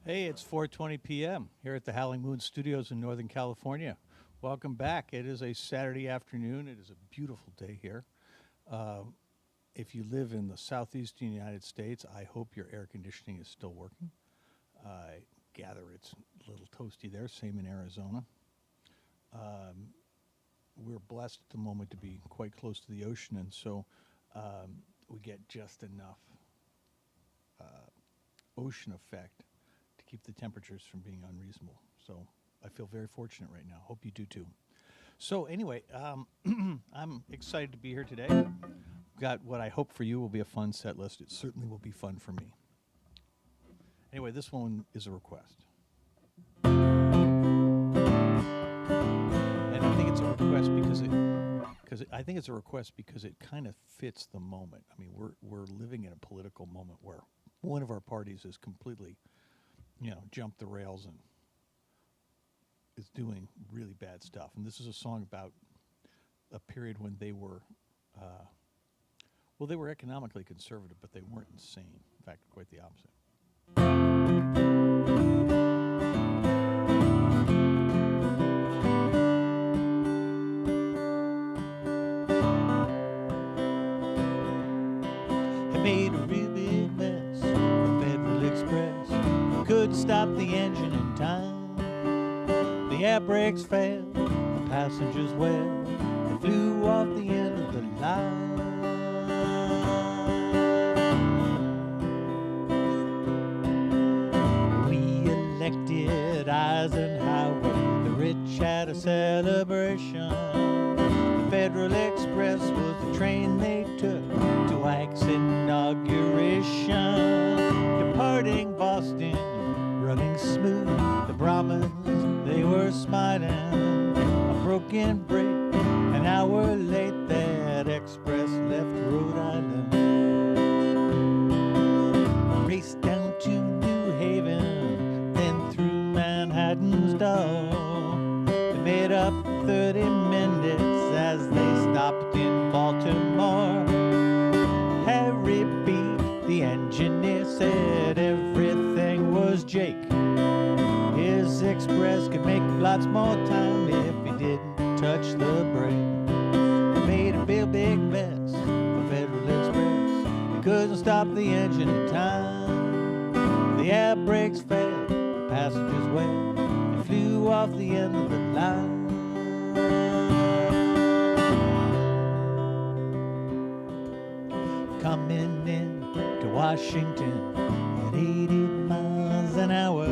Hey, it's 4:20 p.m. here at the Howling Moon Studios in Northern California. Welcome back. It is a Saturday afternoon. It is a beautiful day here. Uh, if you live in the southeastern United States, I hope your air conditioning is still working. I gather it's a little toasty there. Same in Arizona. Um, we're blessed at the moment to be quite close to the ocean, and so we get just enough ocean effect to keep the temperatures from being unreasonable. So I feel very fortunate right now. Hope you do too. So anyway, I'm excited to be here today. Got what I hope for you will be a fun set list. It certainly will be fun for me. Anyway, this one is a request. And I think it's a request because it kind of fits the moment. I mean, we're living in a political moment where one of our parties is completely, jumped the rails and is doing really bad stuff. And this is a song about a period when they were, they were economically conservative, but they weren't insane. In fact, quite the opposite. He made a real big mess of Federal Express. Couldn't stop the engine in time. The air brakes failed, the passengers well. They flew off the end of the line. We elected Eisenhower. The rich had a celebration. The Federal Express was the train they took to Ike's inauguration. Departing Boston, running smooth. The Brahmins, they were smiling. A broken brake, an hour late, that express left Rhode Island. Raced down to New Haven, then through Manhattan's door. They made up 30 minutes as they stopped in Baltimore. Harry B., the engineer, said everything was Jake. His express could make lots more time if he didn't touch the brake. He made a real big mess for Federal Express. He couldn't stop the engine in time. The air brakes failed, the passengers well. They flew off the end of the line. Coming in to Washington at 80 miles an hour.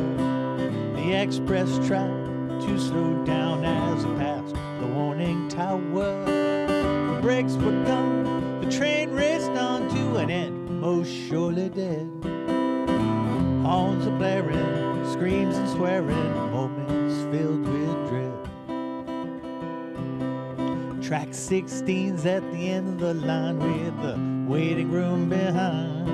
The express tried to slow down as it passed the warning tower. The brakes were gone, the train raced on to an end, most surely dead. Horns are blaring, screams and swearing, moments filled with dread. Track 16's at the end of the line with the waiting room behind.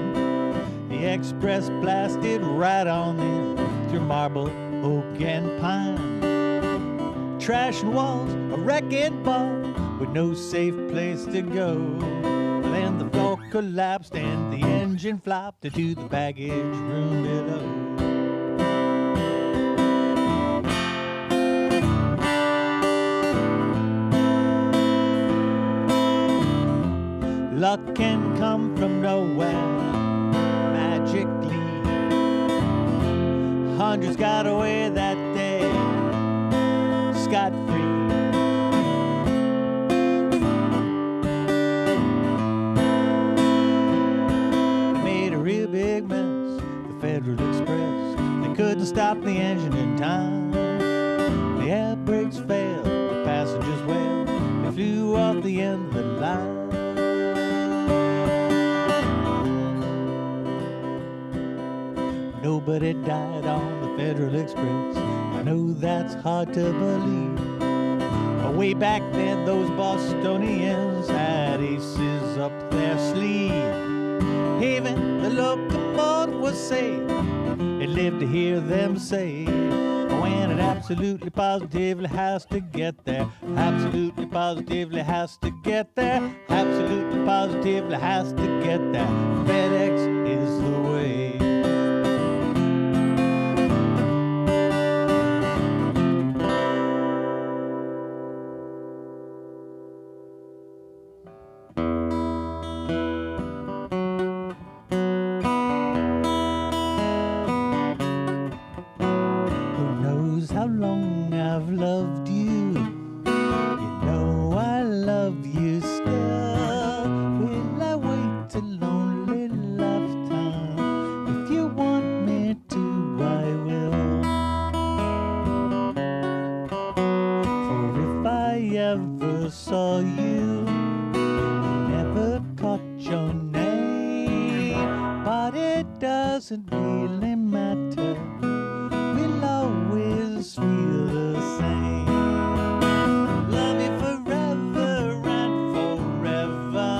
The express blasted right on in through marble, oak and pine. Trash and walls, a wrecking ball with no safe place to go. Then the floor collapsed and the engine flopped into the baggage room below. Luck can come from nowhere, magically. Hundreds got away that day, scot-free. They made a real big mess, the Federal Express. They couldn't stop the engine in time. The air brakes failed, the passengers well. They flew off the end of the line. Nobody died on the Federal Express. I know that's hard to believe. But way back then, those Bostonians had aces up their sleeve. Even the locomotive was safe. It lived to hear them say, when it absolutely positively has to get there, absolutely positively has to get there, absolutely positively has to get there. FedEx is the way. how long I've loved you. You know I love you still. Will I wait a lonely lifetime? If you want me to, I will. For if I ever saw you, never caught your name, but it doesn't really matter. We'll always feel the same. Love you forever and forever.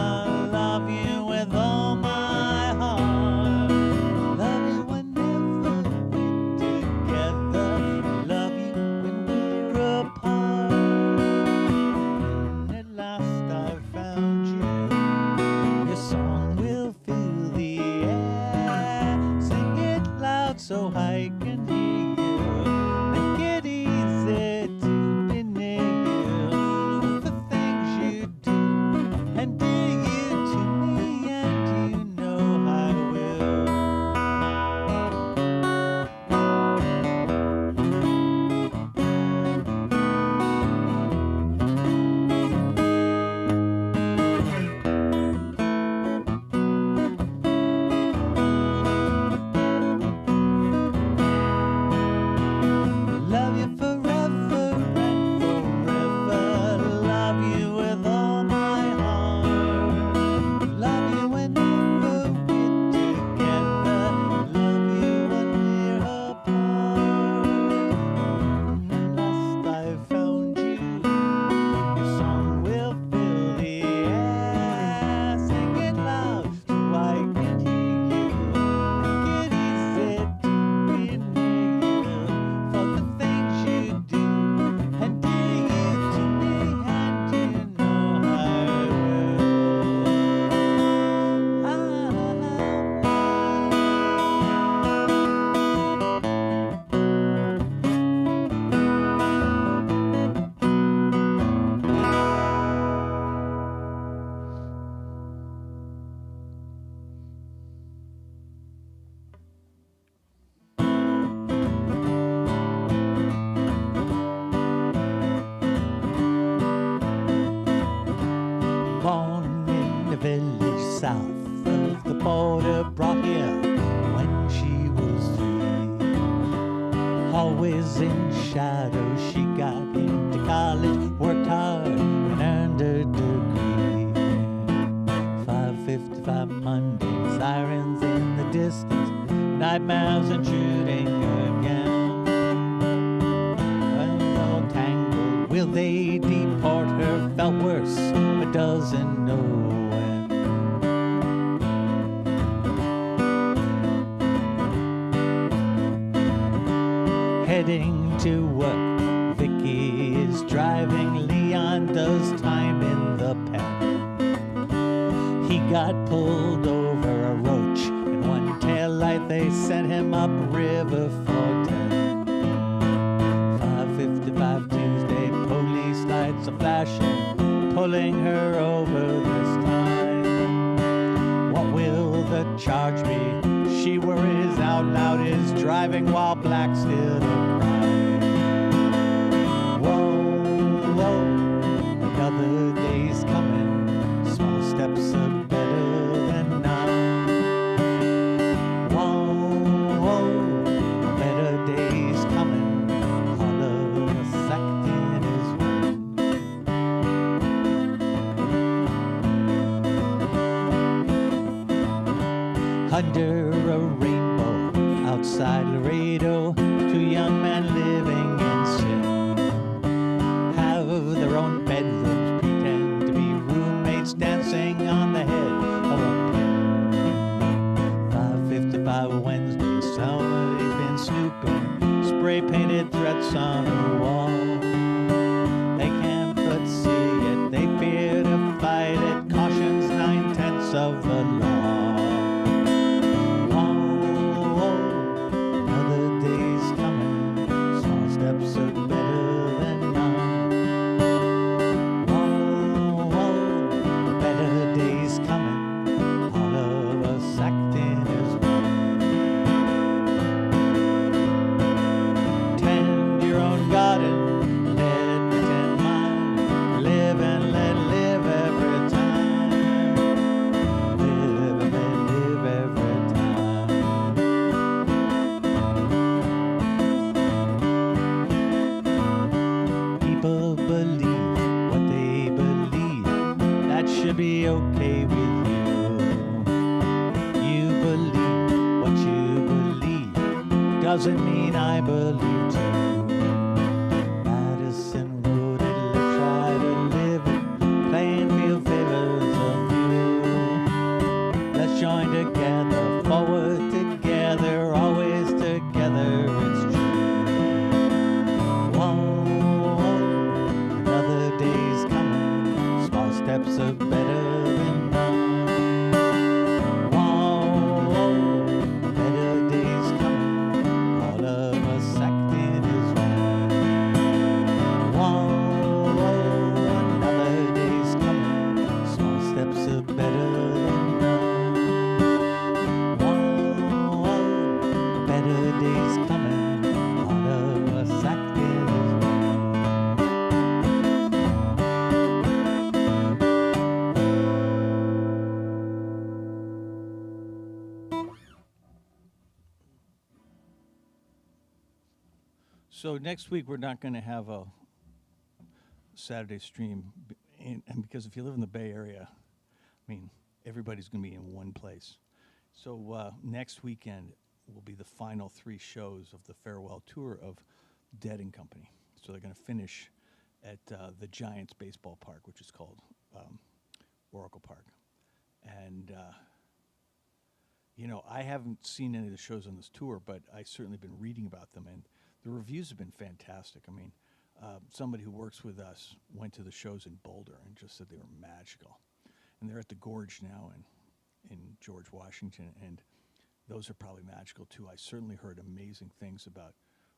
Love you with all my heart. Love you whenever we're together. Love you when we're apart. And at last I found you. Your song will fill the air. Sing it loud so I can hear you. Make it easy to be near you. The things you do and do you to me, and you know I will. Love you forever and forever. Love you with all my heart. Love you whenever we're together. Love you when we're apart. And at last I found you. Your song will fill the air. Sing it loud so I can hear you. Make it easy to be near you. For the things you do and do you to me, and you know I will. Born in the village south of the border, brought here when she was 3. Always in shadow, she got into college, worked hard, and earned her degree. 5:55 Monday, sirens in the distance, nightmares intruding again. Well, all tangled, will they deport her? Felt worse, but doesn't know when. Heading to work, Vicky is driving. Leon does time in the pen. He got pulled over a roach. In one taillight they sent him up river for 10. 5:55 Tuesday, police lights are flashing, pulling her over this time. What will the charge be? She worries out loud, is driving while black still a crime. Whoa, whoa, another day's coming. Small steps are better than none. Whoa, whoa, a better day's coming. All of us acting as one. Under a rainbow outside Laredo, 2 young men living in sin have their own bedrooms, pretend to be roommates, dancing on the head of a pin. 5:55 Wednesday, somebody's been snooping, spray painted threats on her wall. They can't but see it, they fear to fight it, cautions 9/10 of the law. Tend your own doesn't mean I believe too. Madison Road, let's try to live it. Playing field favors of you. Let's join together, forward together, always together, it's true. Whoa, another day's coming, small steps are better than none. Whoa, a better day's coming, all of us acting as one. Whoa, another day's coming, small steps are better than none. Whoa, a better day's coming, all of us acting as one. So next week we're not going to have a Saturday stream, and because if you live in the Bay Area, I mean, everybody's going to be in one place. So next weekend will be the final 3 shows of the farewell tour of Dead and Company. So they're going to finish at the Giants baseball park, which is called Oracle Park. And you know, I haven't seen any of the shows on this tour, but I've certainly been reading about them, and the reviews have been fantastic. I mean, somebody who works with us went to the shows in Boulder and just said they were magical. And they're at the Gorge now in George Washington, and those are probably magical too. I certainly heard amazing things about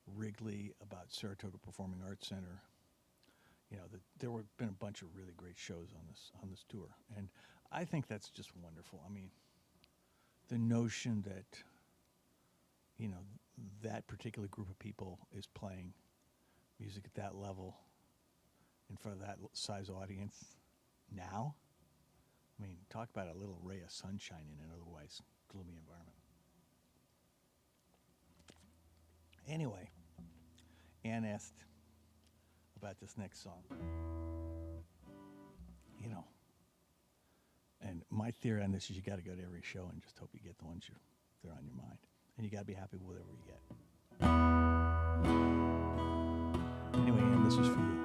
Wrigley, about Saratoga Performing Arts Center. You know, there were been a bunch of really great shows on this tour, and I think that's just wonderful. I mean, the notion that, you know, that particular group of people is playing music at that level in front of that size audience now. I mean, talk about a little ray of sunshine in an otherwise gloomy environment. Anyway, Ann asked about this next song. You know, and my theory on this is you got to go to every show and just hope you get the ones that are on your mind. And you got to be happy with whatever you get. Anyway, Ann, this is for you.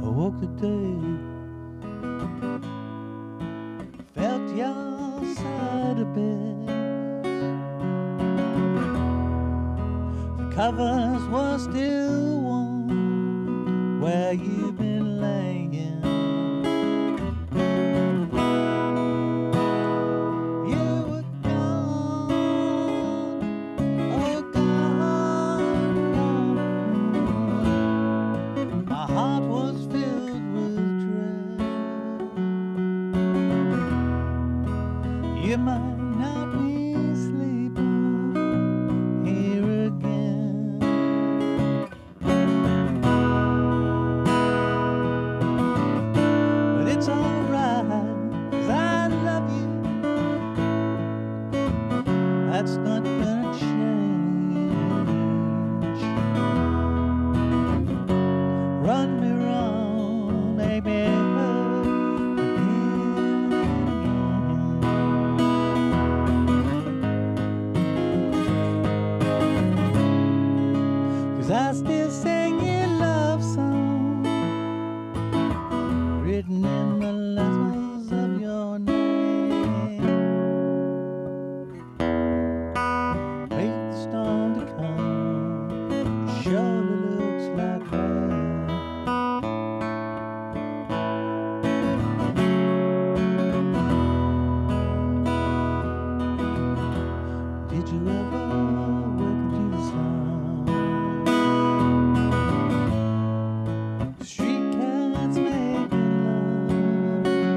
I woke today, felt your side of bed. The covers were still warm where you've been laying. You were gone, oh gone. My heart was filled with dread. You might not be sleeping here again. But it's alright, 'cause I love you. That's not gonna change. Run me wrong, make me hurt again. 'Cause I still sing your love song, written in the letters of your name. Wait the storm to come, surely looks like rain. Did you ever wake up to the sound? Street cats making love.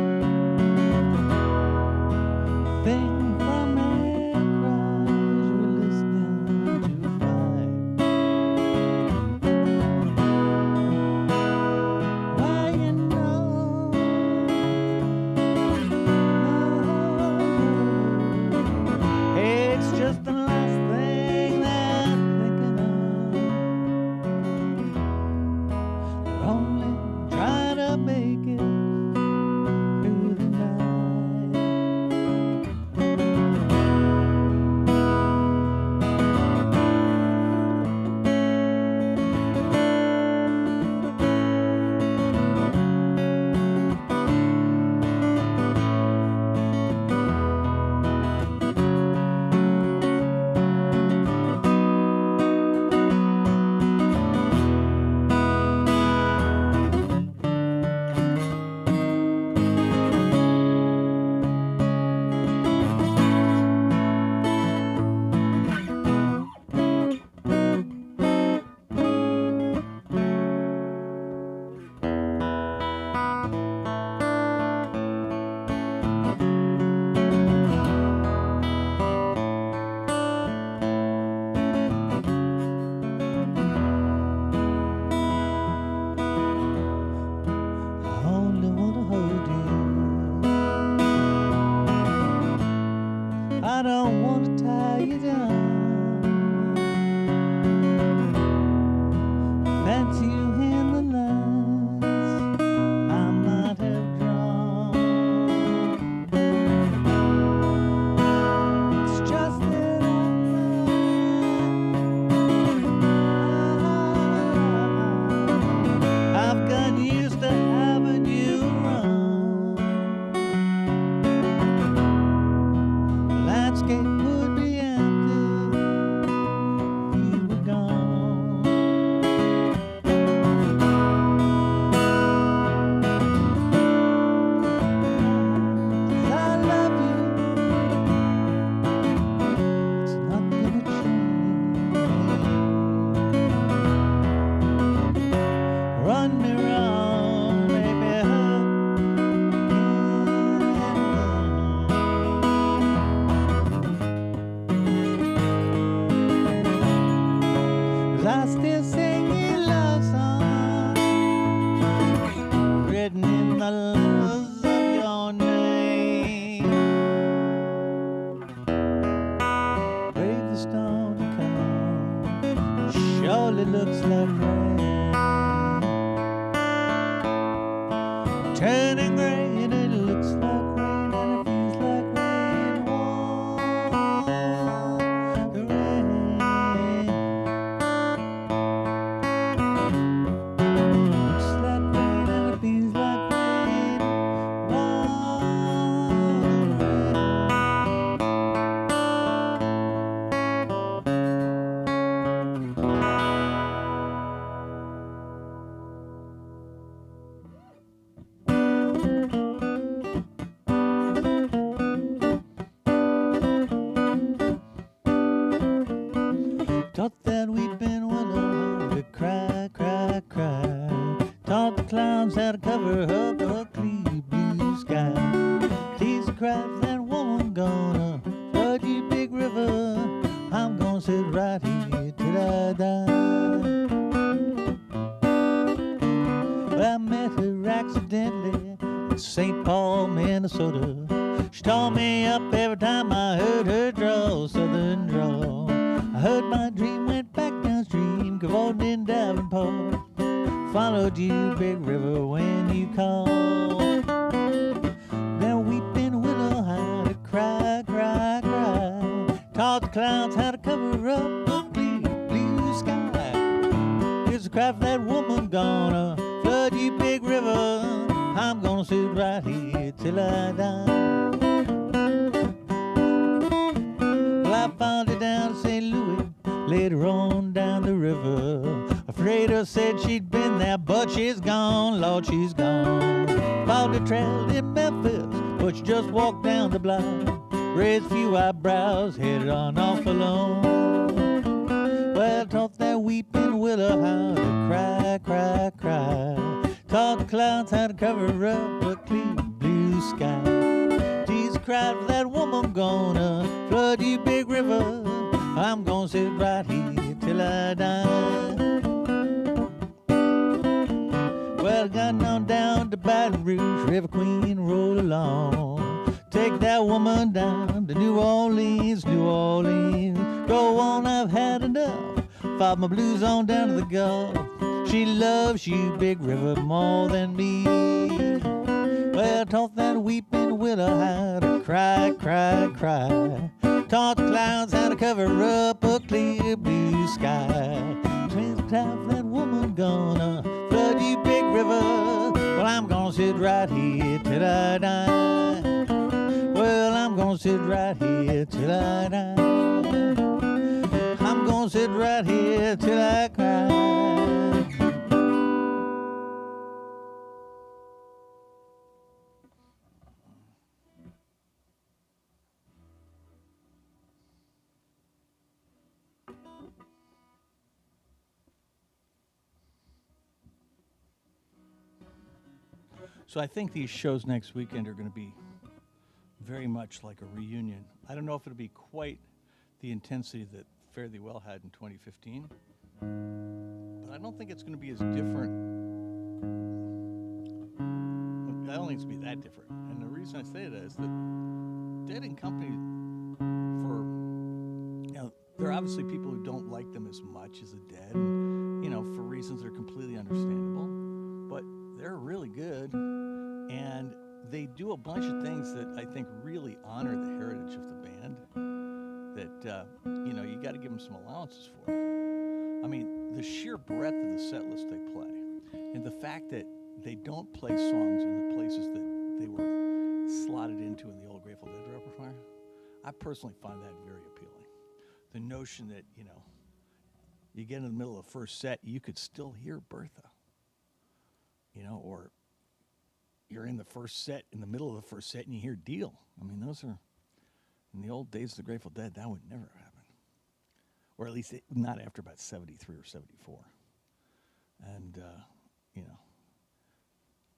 lovers of your name. Brave the storm to come, surely looks like rain. Turning gray and it looks like rain and it feels like rain. Whoa, the rain. Looks like rain and it feels like rain. Whoa, the Thought that we'd been willow to cry, cry, cry. Taught the clouds how to cover up a clear blue sky. These cries that woman gonna flood you big river. I'm gonna sit right here till I die. Well, I met her accidentally in St. Paul, Minnesota. She tore me up every time I heard her draw, southern draw. I heard my dream, went back downstream, cavorted in Davenport. Followed you, big river, when you called. Now weeping willow high to cry, cry, cry. Taught the clouds how to cover up a clear blue sky. Here's a cry for that woman gonna flood you, big river. I'm gonna sit right here till I die. Well, I found her down to St. Louis, later on down the river. A freighter said she'd been there, but she's gone, Lord, she's gone. Found her trail in Memphis, but she just walked down the block. Raised a few eyebrows, headed on off alone. Well, taught that weeping willow how to cry, cry, cry. Taught the clouds how to cover up a clear blue sky. Jesus cried for that woman gonna flood you, big river. I'm gonna sit right here till I die. Well, I got on down to Baton Rouge, River Queen, roll along. Take that woman down to New Orleans, New Orleans. Go on, I've had enough. Followed my blues on down to the Gulf. She loves you, big river, more than me. Well, taught that weeping willow how to cry, cry, cry. Taught the clouds how to cover up a clear blue sky. Twins time for that woman gonna flood you, big river. Well, I'm gonna sit right here till I die. Well, I'm gonna sit right here till I die. I'm gonna sit right here till I cry. So I think these shows next weekend are going to be very much like a reunion. I don't know if it'll be quite the intensity that Fare Thee Well had in 2015, but I don't think it's going to be as different. I don't think it's going to be that different. And the reason I say that is that Dead and Company, there are obviously people who don't like them as much as the Dead, for reasons that are completely understandable, but they're really good. And they do a bunch of things that I think really honor the heritage of the band that, you got to give them some allowances for. I mean, the sheer breadth of the set list they play and the fact that they don't play songs in the places that they were slotted into in the old Grateful Dead repertoire, I personally find that very appealing. The notion that, you get in the middle of the first set, you could still hear Bertha, or you're in the first set, in the middle of the first set, and you hear Deal. I mean, those are, in the old days of the Grateful Dead, that would never happen. Or at least not after about 73 or 74. And,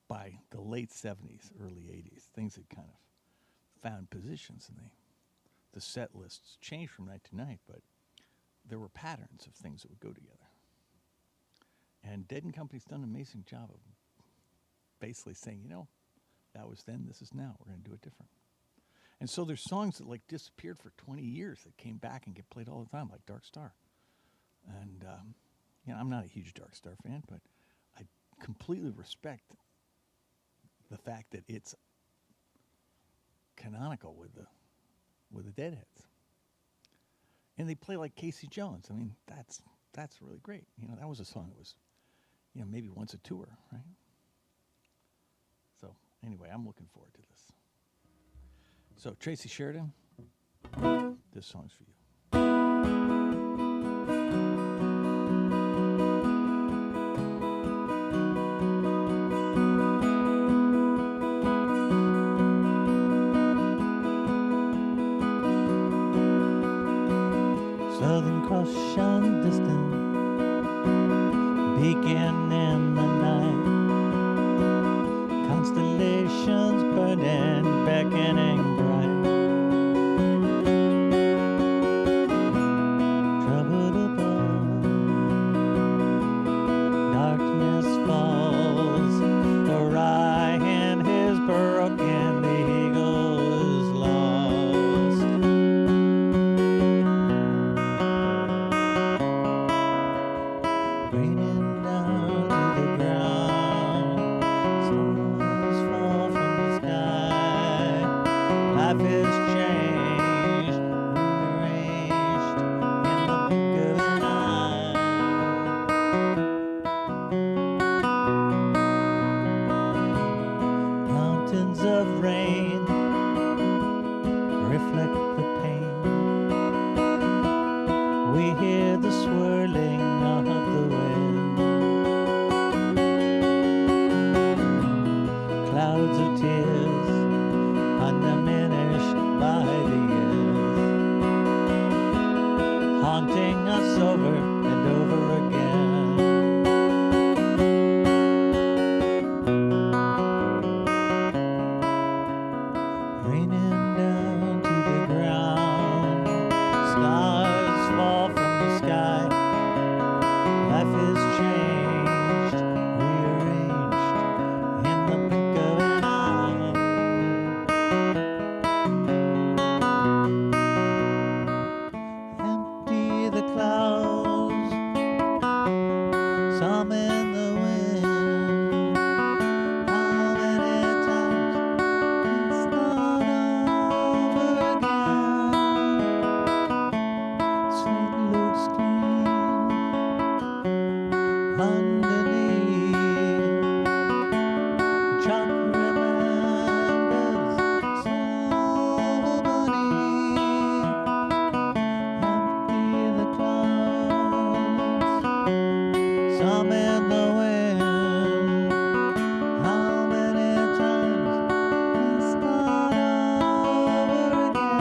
by the late 70s, early 80s, things had kind of found positions, and the set lists changed from night to night, but there were patterns of things that would go together. And Dead and Company's done an amazing job of basically saying, that was then, this is now. We're going to do it different. And so there's songs that like disappeared for 20 years that came back and get played all the time, like Dark Star. And, I'm not a huge Dark Star fan, but I completely respect the fact that it's canonical with the Deadheads. And they play like Casey Jones. I mean, that's really great. That was a song that was, maybe once a tour, right? So anyway, I'm looking forward to this. So Tracy Sheridan, this song's for you. Southern Cross shone distant, beacon in the night, constellations burning, beckoning bright. Troubled above, darkness falls, Orion is broken, the eagle is lost. Raining down to the ground, stars fall from the sky. Life is changed, rearranged in the blink of an eye. Mountains of rain reflect the pain. We hear the swirling of the wind. Clouds of tears, undiminished by the years, haunting us over and over again. Raining down to the ground, stars fall from the sky. Life is changed, rearranged in the blink of an eye. Empty the clouds, some in the wind. How many times we start over again? Slate looks clean underneath. Chalk remembers somebody. Empty the clouds, some in the wind. How many times we start over again?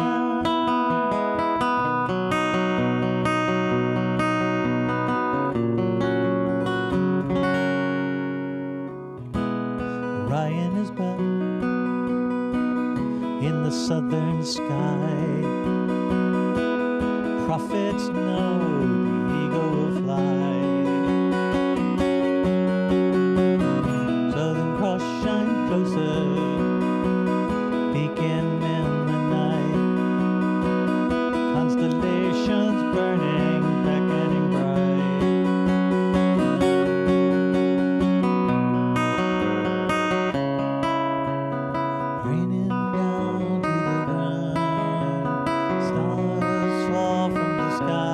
Orion is back in the southern sky. Prophets know the eagle will fly. Southern Cross shine closer, beacon in the night, constellations burning, beckoning bright. Raining down to the ground, stars fall from the sky.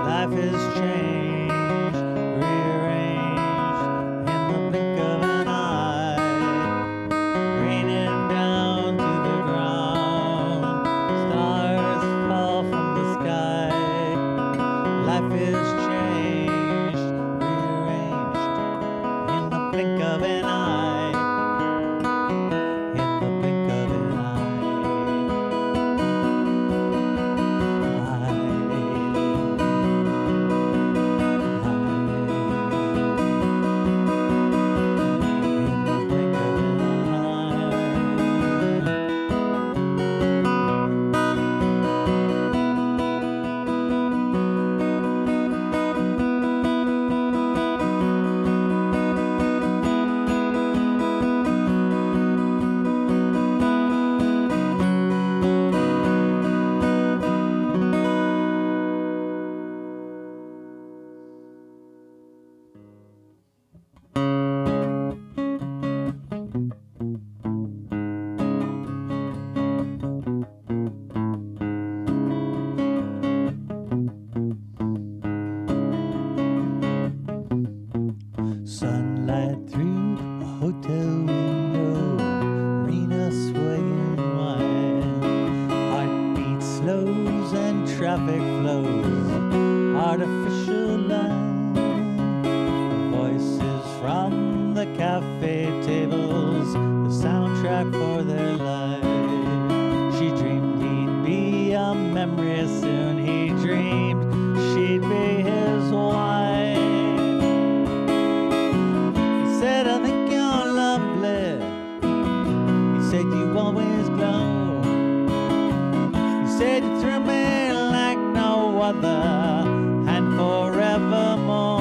Life is traffic flows, artificial land, voices from the cafe tables, the soundtrack for their life. She dreamed he'd be a memory soon, he dreamed she'd be his wife. He said, I think you're lovely. He said, you always glow. He said, you thrill me like no other, and forevermore.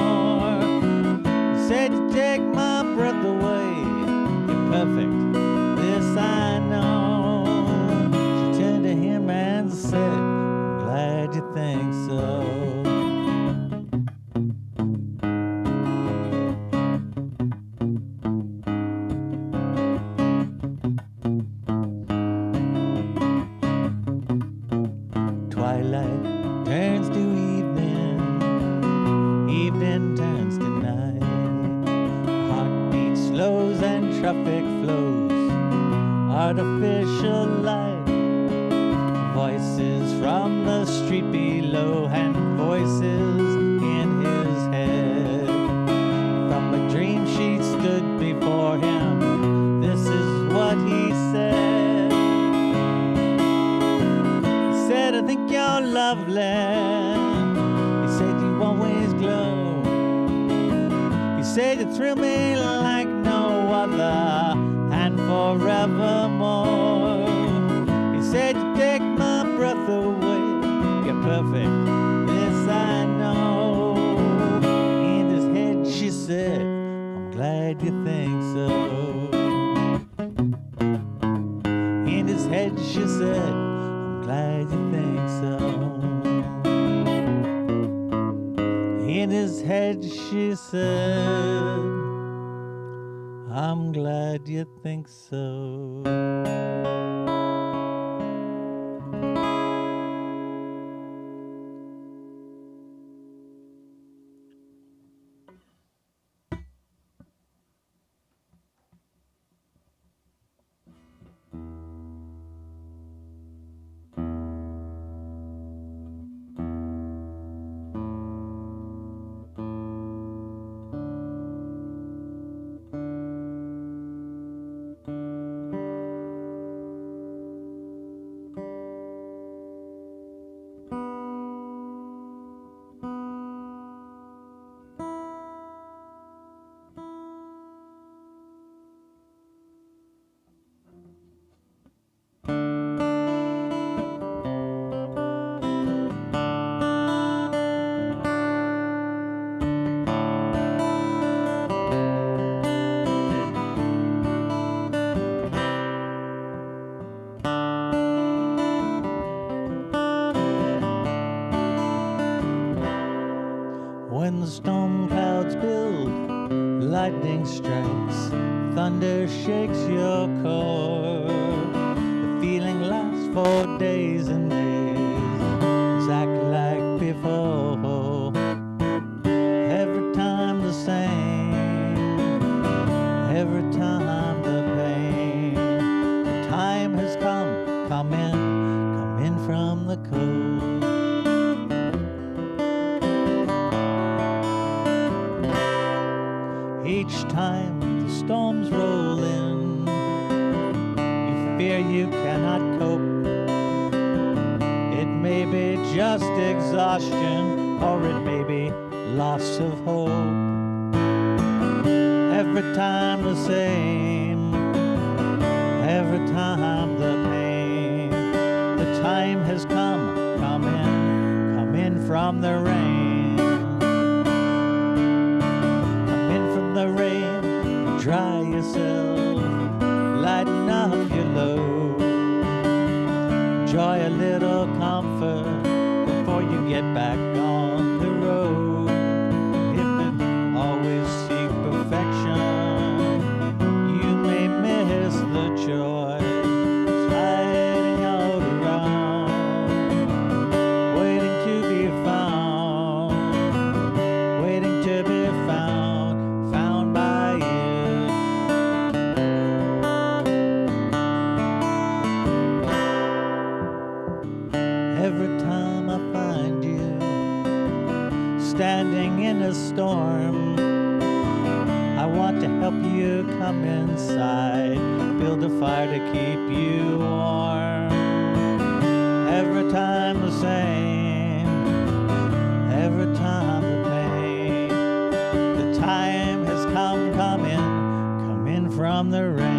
He said, you take my breath away. You're perfect, this I know. She turned to him and said, I'm glad you think so. Twilight turns to evening, evening turns to night. Heartbeat slows and traffic flows, artificial light. Voices from the street below and voices in his head. From a dream she stood before him, this is what he said. He said, I think you're lovely. He said, you always glow. He said, you thrill me like no other, and forevermore. He said, you take my breath away. You're perfect, this I know. In his head she said, I'm glad you think so. In his head she said, I'm glad you think so. In his head she said, I'm glad you think so. When the storm clouds build, lightning strikes, thunder shakes your core. The feeling lasts for days and days, exactly like before. Every time the same, every time the pain. The time has come in from the cold. Each time the storms roll in, you fear you cannot cope. It may be just exhaustion, or it may be loss of hope. Every time the same, every time the pain. The time has come in from the rain. The rain, dry yourself, lighten up your load. Enjoy a little comfort before you get back on the road. If you always seek perfection, you may miss the joy that's hiding out around, waiting to be found, waiting to be found. Every time I find a storm. I want to help you come inside, build a fire to keep you warm. Every time the same, every time the pain. The time has come in from the rain.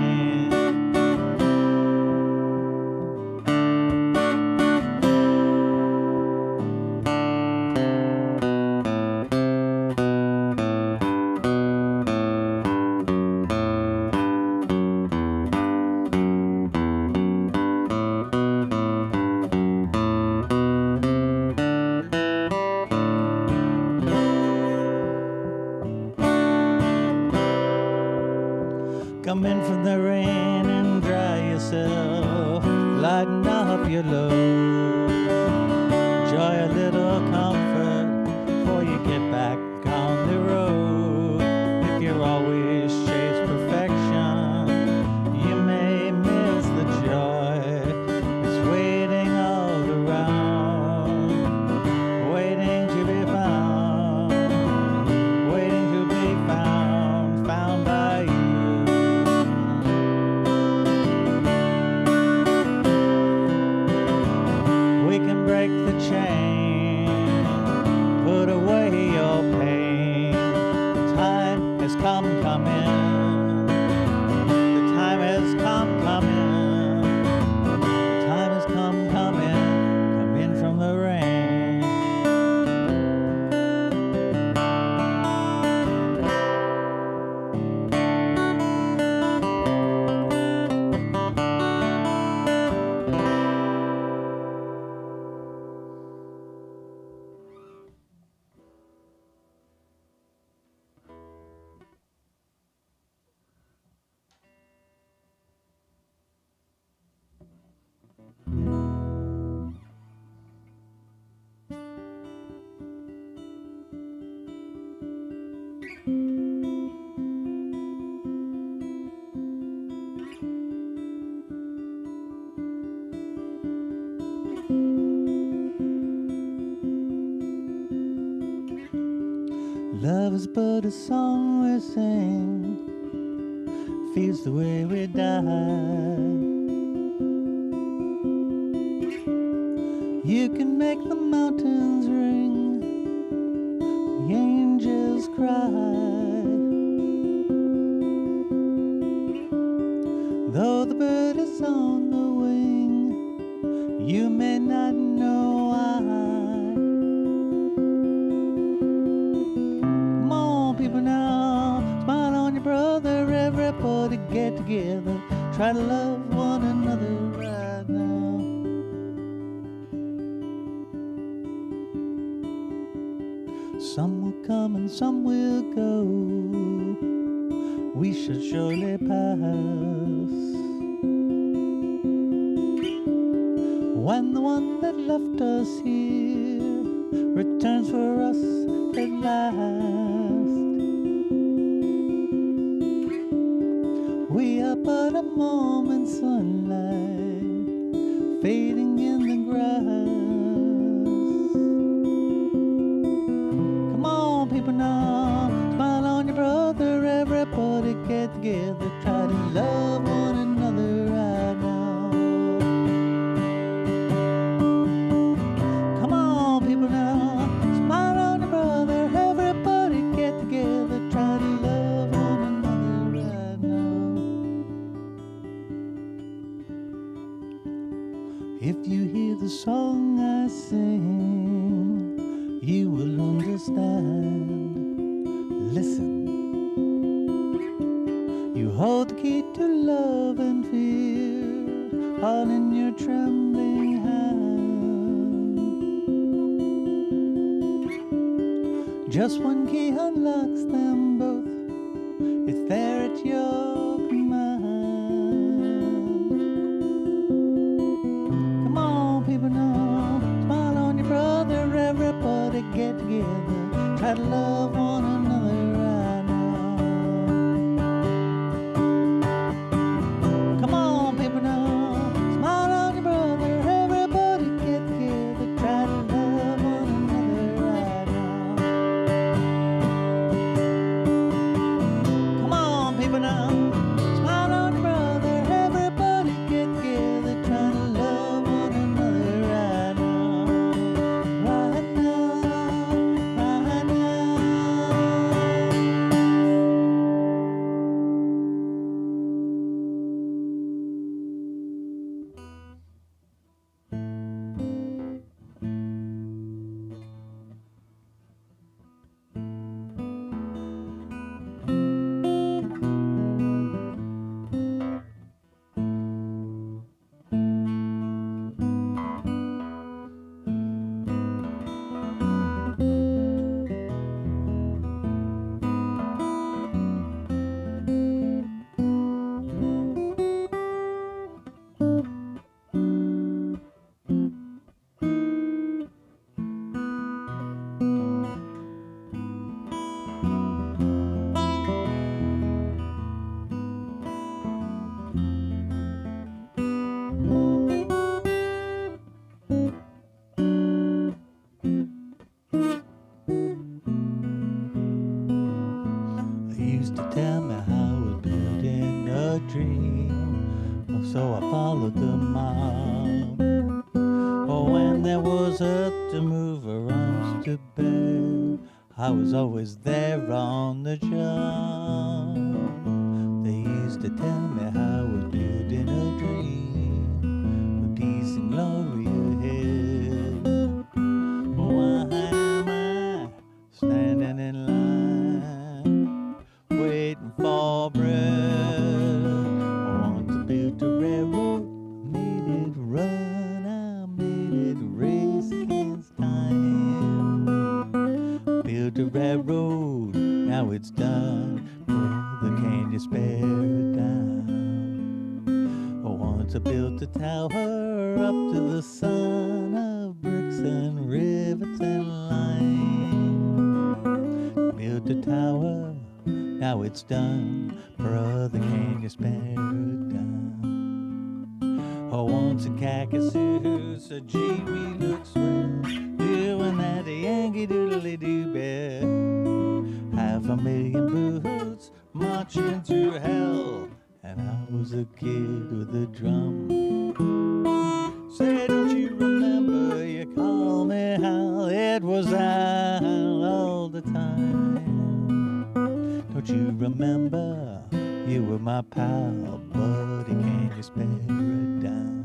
Come in from the rain and dry yourself, lighten up your load. Enjoy a little comfort before you get back on the road. If you're always chase perfection, you may miss the joy. It's waiting all around, waiting to be found, waiting to be found, found by you. Break the chain, put away your pain. The time has come in. The time has come in. The time has come in from the rain. Love is but a song we sing, feels the way we die. You can make the mountains ring, the angels cry. Though the bird is on the wing, you may not know why. People now, smile on your brother, everybody get together, try to love one another right now. Some will come and some will go, we shall surely pass. When the one that left us here returns for us at last, we are but a moment's sunlight fading in the grass. Come on, people now, smile on your brother, everybody get together, try to love one another right now. Come on, people now, smile on your brother, everybody get together, try to love one another right now. If you hear the song I sing, you will understand. Listen, you hold the key to love and fear, all in your trembling hand. Just one key unlocks them both, it's there at your command. Come on, people now, smile on your brother, everybody get together, try to love one another right now. Come on, people now, smile on your brother, everybody get together, try to love one another right now. so I followed the mob. Oh, when there was earth to move her arms to bear, I was always there on the job. They used to tell me how I was building a dream, with peace and glory ahead. Why am I standing in line, waiting for bread? I want to build a railroad, made it run, I made it race against time. Built a railroad, now it's done, brother, can you spare a dime? I want to build a tower up to the sun of bricks and rivets and lime. Built a tower, now it's done, brother, can you spare a dime? I want a khaki suit, a gee, we look swell, doing that Yankee doodly-doo bear. 500,000 boots marching through hell, and I was a kid with a drum. Say, don't you remember, you call me Hal, it was Al all the time. Don't you remember, you were my pal, buddy, can you spare a dime?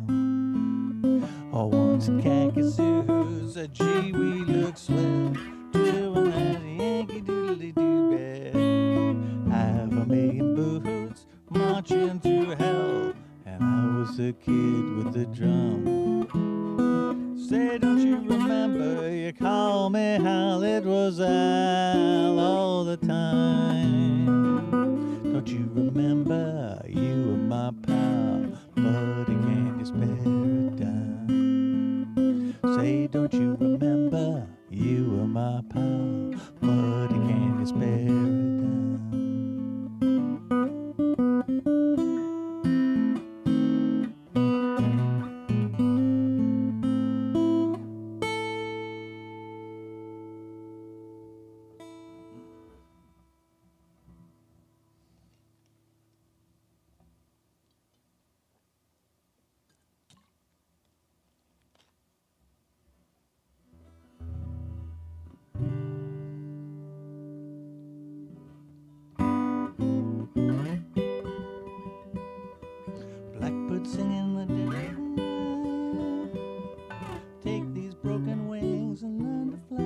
I want some khaki suits, a gee, we look swell, doing that Yankee doodly-doo bear. 500,000 boots marching through hell, and I was a kid with a drum. Say, don't you remember, you call me Hal, it was Al all the time. Don't you remember, you were my pal, buddy, can you spare a dime? Say, don't you remember, you were my pal, buddy, can you spare a dime? Blackbird singing the dead of night. Take these broken wings and learn to fly.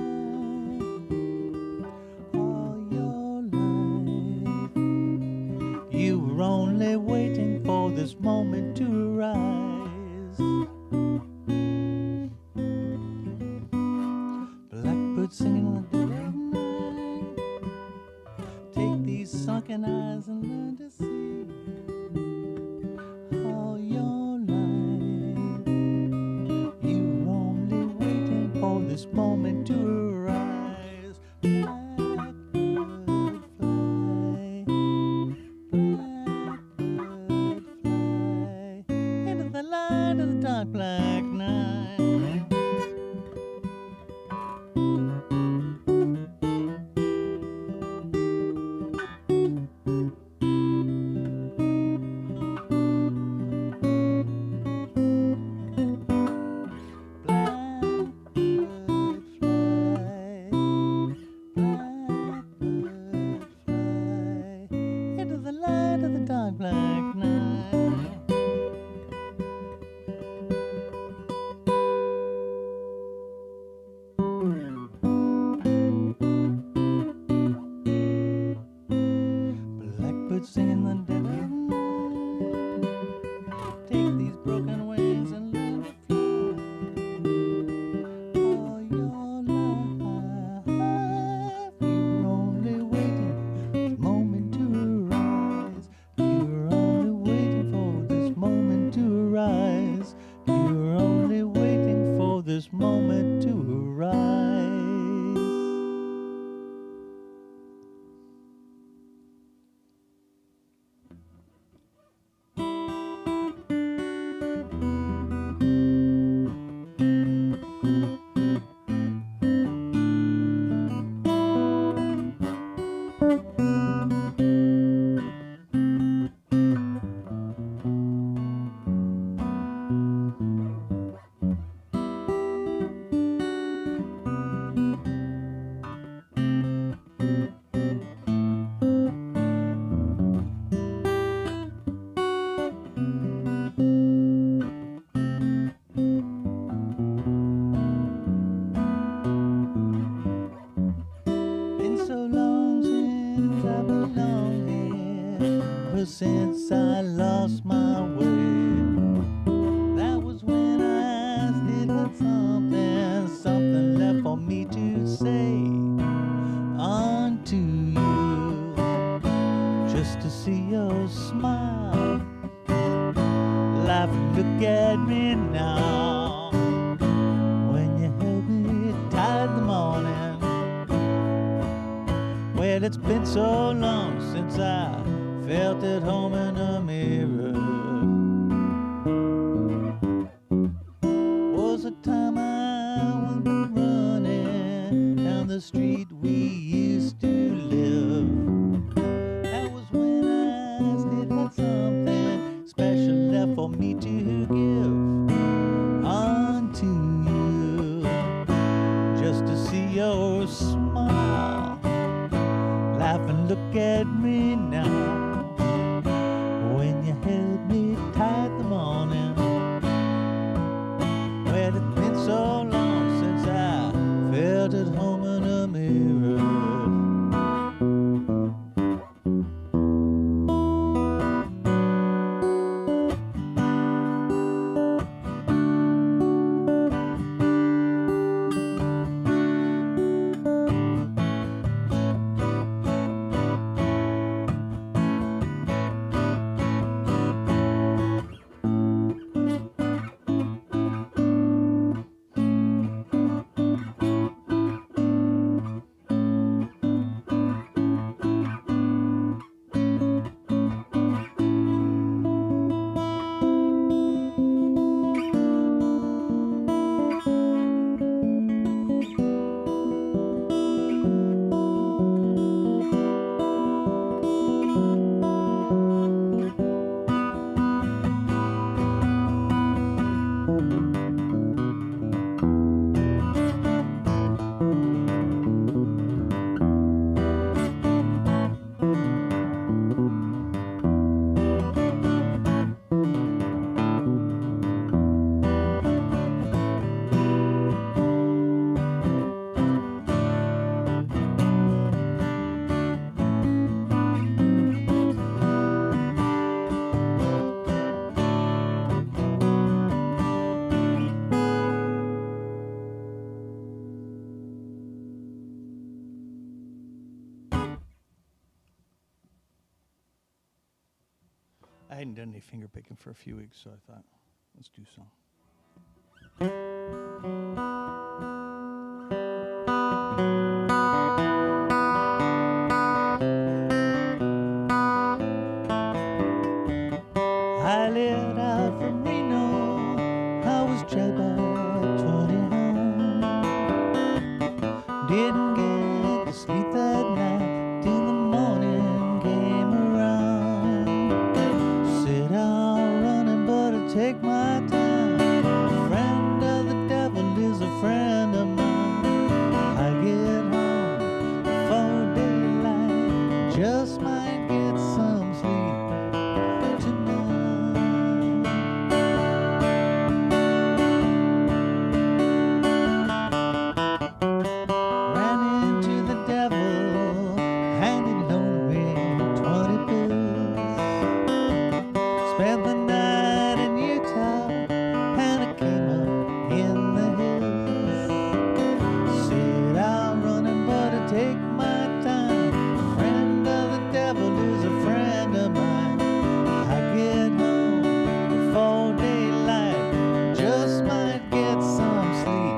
All your life, you were only waiting for this moment to arise. Blackbird singing the dead of night. Take these sunken eyes and learn to see. All your life, you were only waiting for this moment to arise. Blackbird fly, blackbird fly, into the light of the dark black night. Black night. laugh and look at me now. When you held me tight in the morning. Well, it's been so long since I felt at home in a mirror. Was a time I went running down the street we used to live. That was when I still had something special left for me to give unto you. Just to see your smile, laugh and look at me now. When you held me tight in the morning. Well, it's been so long since I felt at home in a mirror. I hadn't done any finger picking for a few weeks, so I thought, let's do some. I lit out from Reno. I was tried by 20 hounds. Didn't get to sleep that night till the morning came around. Sit down running, but I take my time. A friend of the devil is a friend of mine. I get home before daylight, just might get some sleep tonight. Ran into the devil, handed lonely 20 bills. Spent the night in Utah, and I came up in the hills. Sit out running, but I take my time. A friend of the devil is a friend of mine. I get home before daylight, just might get some sleep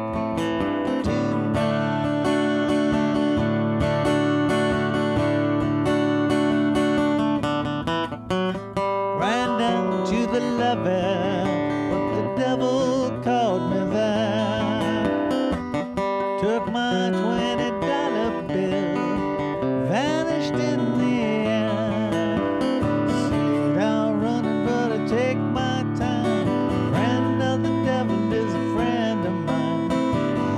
tonight. Ran down to the levee, but the devil caught me there. Took my $20 bill, vanished in the air. Sit out running, but I take my time. Friend of the devil is a friend of mine.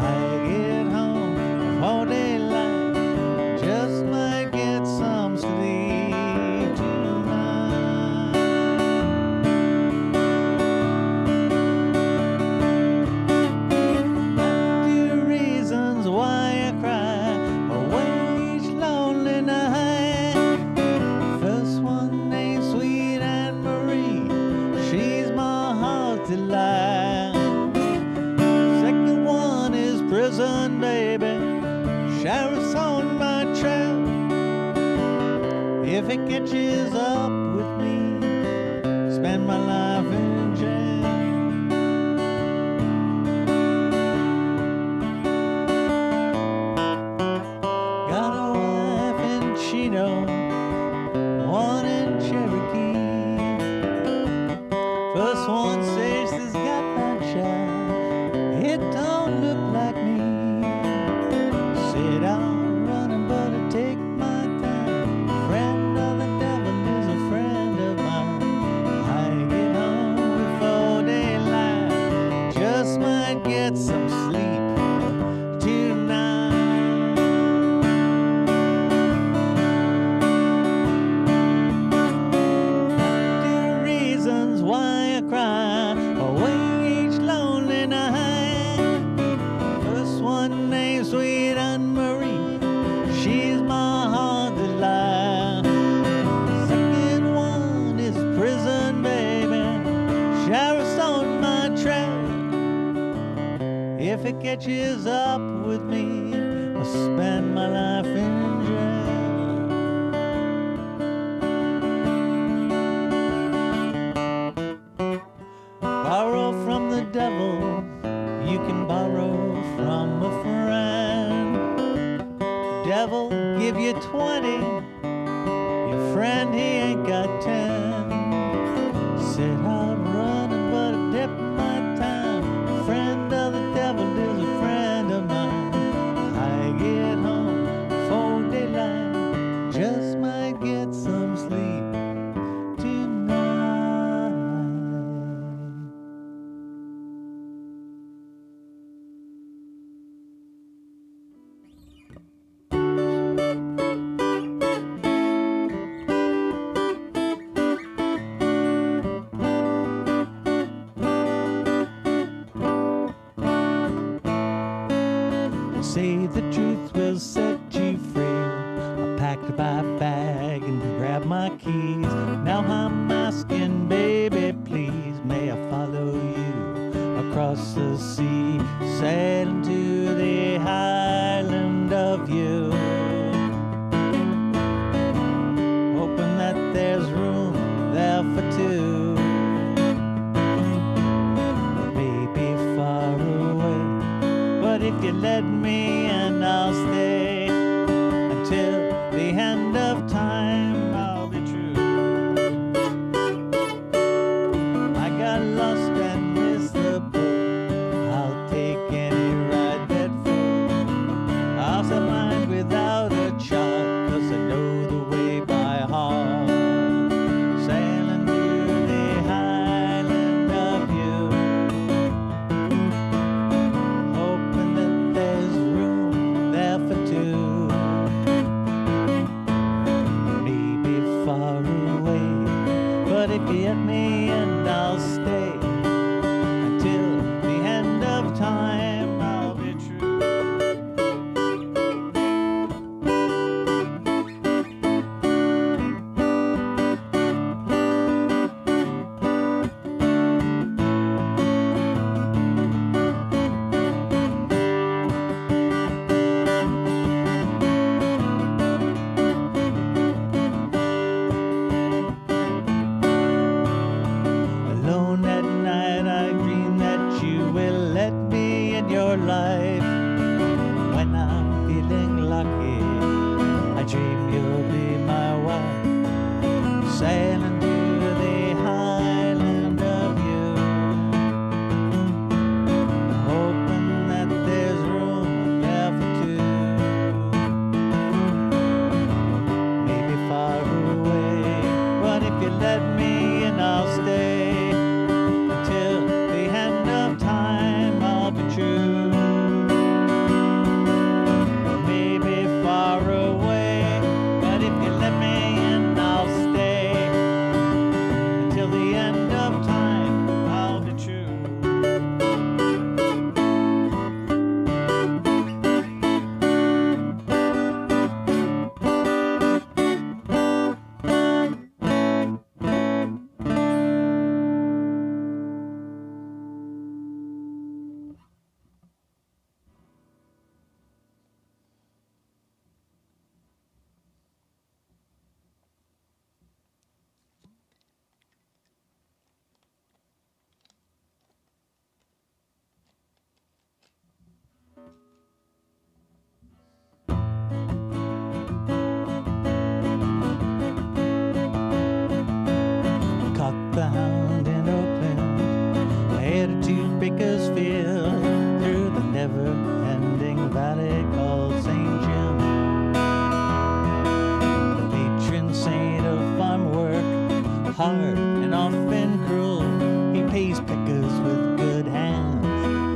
I get home before daylight, just might get some sleep tonight. Got 2 reasons why I cry away each lonely night. First one ain't sweet Anne Marie, she's my heart's delight. Second one is prison, baby, sheriff's on my trail. If it catches up with me, spend my life in jail. First one says this got my child. It don't look like me. Said I'm running, but I take my time. Friend of the devil is a friend of mine. I get home before daylight. Just might get some sleep tonight. The reasons why I cry away each lonely night. First one named Sweet Anne Marie, she's my heart delight. Second one is prison baby, sheriff's on my trail. If it catches up with me, I'll spend my life in jail. Borrow from the devil, you can borrow from a friend. Devil give you 20, your friend he ain't got 10. Said I'm running but I dip my time. Friend of the devil is a friend of mine. I get home before daylight, just might get some sleep tonight. Say the truth will set you free. I packed my bag and grabbed my keys. Now I'm asking, baby, please, may I follow you across the sea, sailing to the island of you, hoping that there's room there for two. Maybe far away, but if you let me in, I'll stay until the end of time. I'll be true. I got lost and missed the boat. I'll take any ride that floats. I'll set mine without a chart, 'cause I know the way by heart. Sailing to the island of you, hoping that there's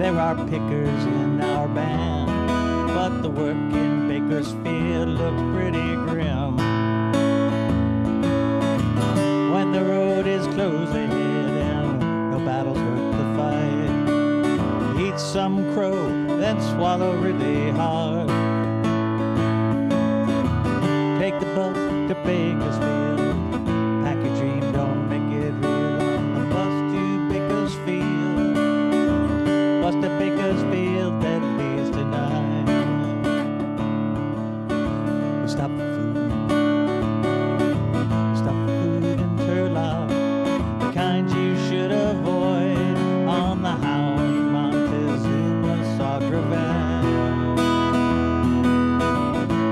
There are pickers in our band, but the work in Bakersfield looks pretty grim. When the road is closed ahead and no battle's worth the fight, eat some crow, then swallow really hard. Take the bus to Bakersfield, pack your dream, don't make it real. On the bus to Bakersfield, bus to Bakersfield that leaves tonight. We stop for food, in Turlock, the kind you should avoid on the Hound, Montezuma, Sagravan.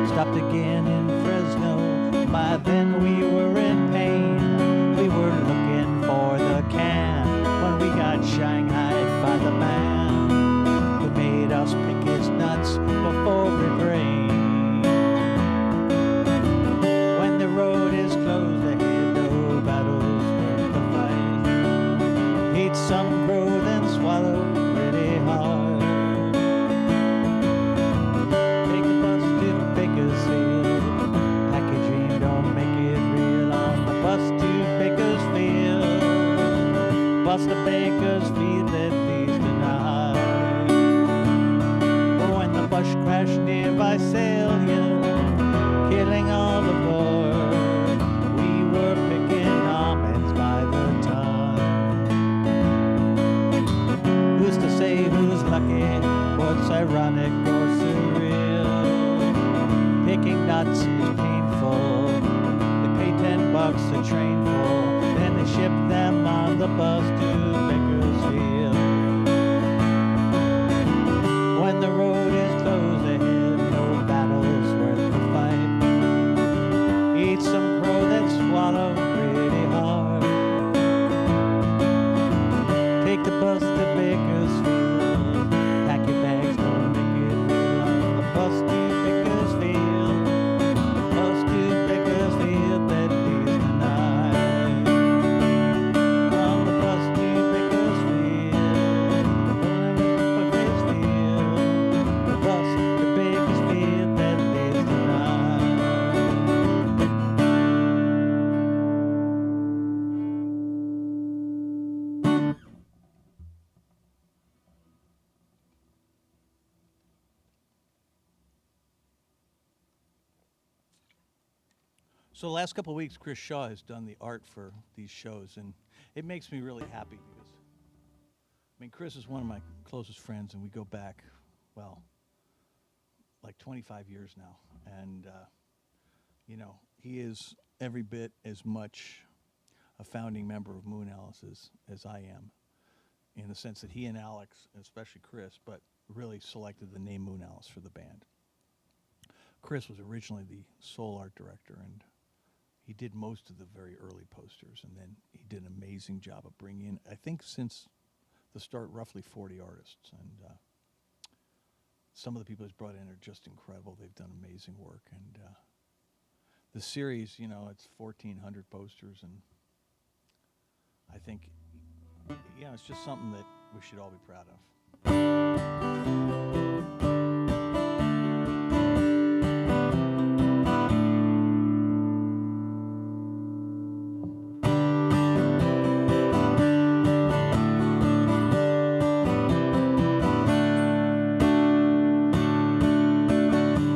Stopped again in Fresno, by then we were in pain. We were looking for the can when we got shanghaied by the man who made us pick his nuts before it rained. When the road is closed ahead, no battles worth the fight. Eat some crow, then swallow pretty hard. Take the bus to Bakersfield, pack your dream, don't make it real. On the bus to Bakersfield, bus to Bakersfield that leaves tonight. Oh, when the bus crashed near Visalia, killing all aboard, we were picking almonds by the ton. Who's to say who's lucky, what's ironic or surreal? Picking nuts is painful. They pay $10 a train full, then they ship them on the bus to Bakersfield. When the road is closed ahead, no battle's worth the fight. Eat some crow, then swallow pretty hard. Take the bus to Bakersfield, pack your bags, don't make it real. On the bus to Bakersfield, bus to Bakersfield that leaves tonight. On the bus to Bakersfield, the bus to Bakersfield that leaves tonight. So the last couple of weeks, Chris Shaw has done the art for these shows, and it makes me really happy because, I mean, Chris is one of my closest friends, and we go back, well, like 25 years now. And, you know, he is every bit as much a founding member of Moonalice as I am, in the sense that he and Alex, especially Chris, but really selected the name Moonalice for the band. Chris was originally the sole art director, and he did most of the very early posters, and then he did an amazing job of bringing in, I think since the start, roughly 40 artists. And some of the people he's brought in are just incredible. They've done amazing work. And the series, you know, it's 1,400 posters, and I think, yeah, it's just something that we should all be proud of.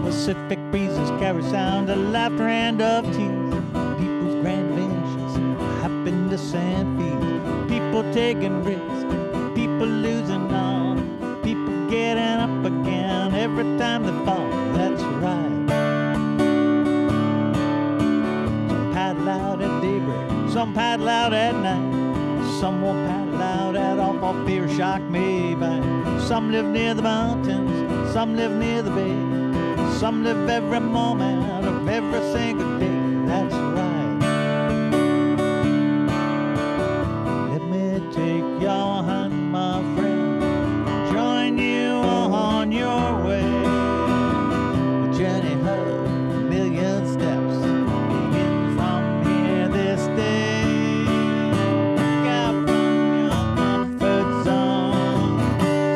Pacific breezes carry sound of laughter and of tears. People's grand visions happen to sand fields. People taking risks, people losing all. People getting up again every time they fall. That's right. Some paddle out at daybreak, some paddle out at night. Some won't paddle out at all for fear shock may bite. Some live near the mountains, some live near the bay. Some live every moment of every single day. That's right. Let me take your hand, my friend, join you on your way. The journey of a million steps begins from here this day. Look out from your comfort zone,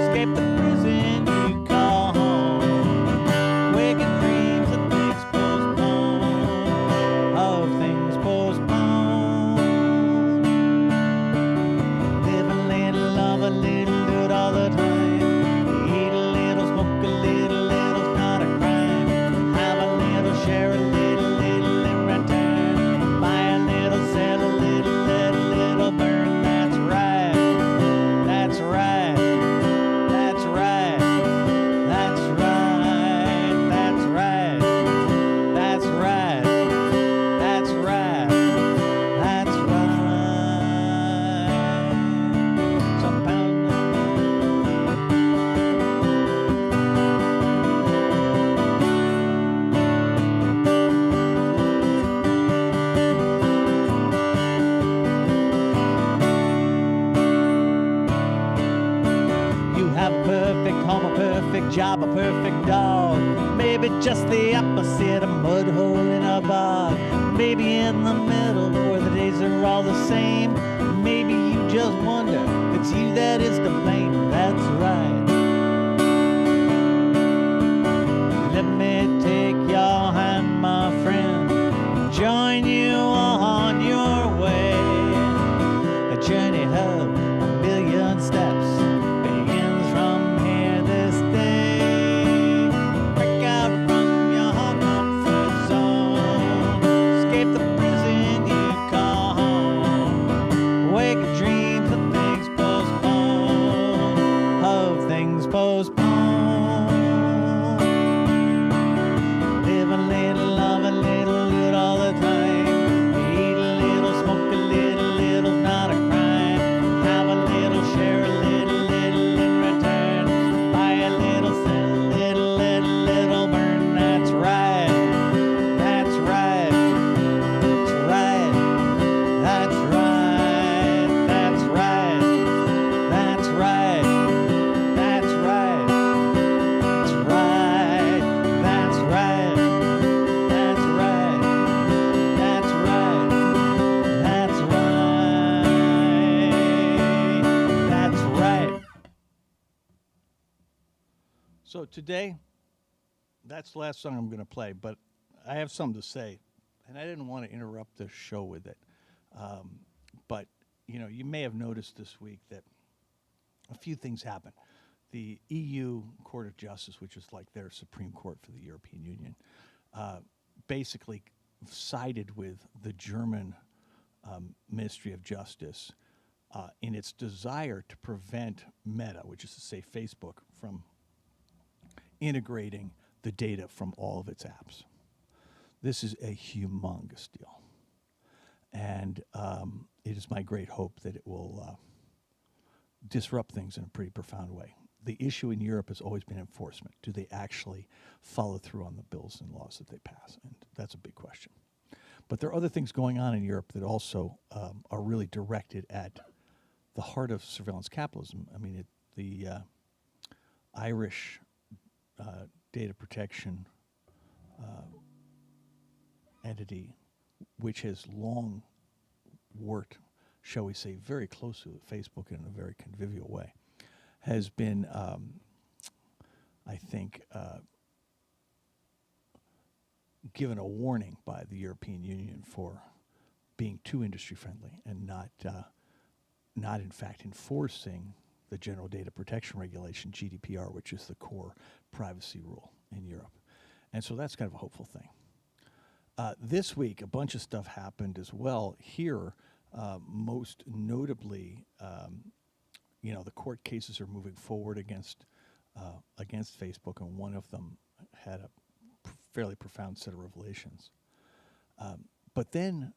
escape the have a perfect home, a perfect job, a perfect dog. Maybe just the opposite, a mud hole in a bog. Maybe in the middle where the days are all the same. Maybe you just wonder if it's you that is to blame. That's right. Let me take your hand, my friend, join you on your way. A journey of a million steps begins from here this day. Break out from your comfort zone, escape the prison you call home. Wake dreams of things postponed, of things postponed. Live a little, love a little, do it all the time. Eat a little, smoke a little, little's not a crime. Have a little, share a little, little in return. Buy a little, sell a little, little, little, burn. That's right. That's right. That's right. That's right. That's right. That's right. That's right. That's right. That's right. That's right. That's right. That's right. That's right. So today, that's the last song I'm going to play, but I have something to say, and I didn't want to interrupt the show with it. But, you know, you may have noticed this week that a few things happened. The EU Court of Justice, which is like their Supreme Court for the European Union, basically sided with the German Ministry of Justice in its desire to prevent Meta, which is to say Facebook, from integrating the data from all of its apps. This is a humongous deal. And it is my great hope that it will disrupt things in a pretty profound way. The issue in Europe has always been enforcement. Do they actually follow through on the bills and laws that they pass? And that's a big question. But there are other things going on in Europe that also are really directed at the heart of surveillance capitalism. I mean, the Irish data protection entity, which has long worked, shall we say, very closely with Facebook in a very convivial way, has been, I think, given a warning by the European Union for being too industry friendly and not in fact enforcing the General Data Protection Regulation, GDPR, which is the core privacy rule in Europe. And so that's kind of a hopeful thing. This week, a bunch of stuff happened as well here. Most notably, the court cases are moving forward against Facebook, and one of them had a fairly profound set of revelations. But then